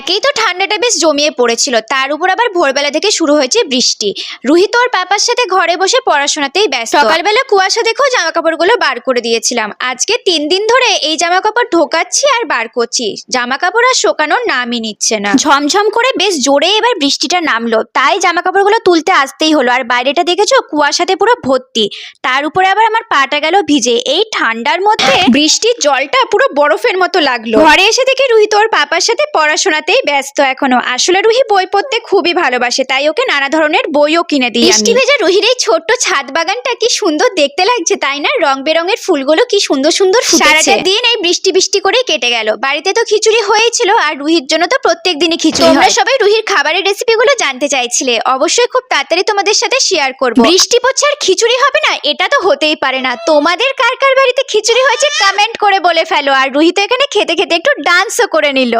একেই তো ঠান্ডাটা বেশ জমিয়ে পড়েছিল, তার উপর আবার ভোরবেলা থেকে শুরু হয়েছে বৃষ্টি। রুহি তো ওর পাপার সাথে ঘরে বসে পড়াশোনাতেই ব্যস্ত। সকালবেলা কুয়াশা দেখেও জামা কাপড়গুলো বার করে দিয়েছিলাম। আজকে 3 দিন ধরে এই জামা কাপড় ঢোকাচ্ছি আর বার করছি, জামা কাপড় আর শোকানোর নামই নিচ্ছে না। ঝমঝম করে বেশ জোরে এবার বৃষ্টিটা নামলো, তাই জামা কাপড়গুলো তুলতে আসতেই হলো। আর বাইরেটা দেখেছো কুয়াশাতে পুরো ভর্তি, তার উপরে আবার আমার পাটা গেল ভিজে। এই ঠান্ডার মধ্যে বৃষ্টির জলটা পুরো বরফের মতো লাগলো। ঘরে এসে দেখে রুহি তো ওর পাপার সাথে পড়াশোনাতেই ব্যস্ত এখনো। আসলে রুহি বই পড়তে খুবই ভালোবাসে, তাই ওকে নানা ধরনের বইও কিনে দিই। বৃষ্টি ভেজা রুহির এই ছোট্ট ছাদ বাগানটা কি সুন্দর দেখতে লাগছে, তাই না? রং বেরঙের ফুলগুলো কি সুন্দর সুন্দর ফুটেছে। সারাটা দিন এই বৃষ্টি বৃষ্টি করে কেটে গেল। বাড়িতে তো খিচুড়ি হয়েছিল, আর রুহির জন্য তো প্রত্যেক দিনই খিচুড়ি। তোমরা সবাই রুহির খাবারের রেসিপিগুলো জানতে চাইছিলে, অবশ্যই খুব তাড়াতাড়ি তোমাদের সাথে শেয়ার করব। বৃষ্টি পড়ছে আর খিচুড়ি হবে না, এটা তো হতেই পারে না। তোমাদের কার কার বাড়িতে খিচুড়ি হয়েছে কমেন্ট করে বলে ফেলো। আর রুহি তো এখানে খেতে খেতে একটু ডান্সও করে নিল।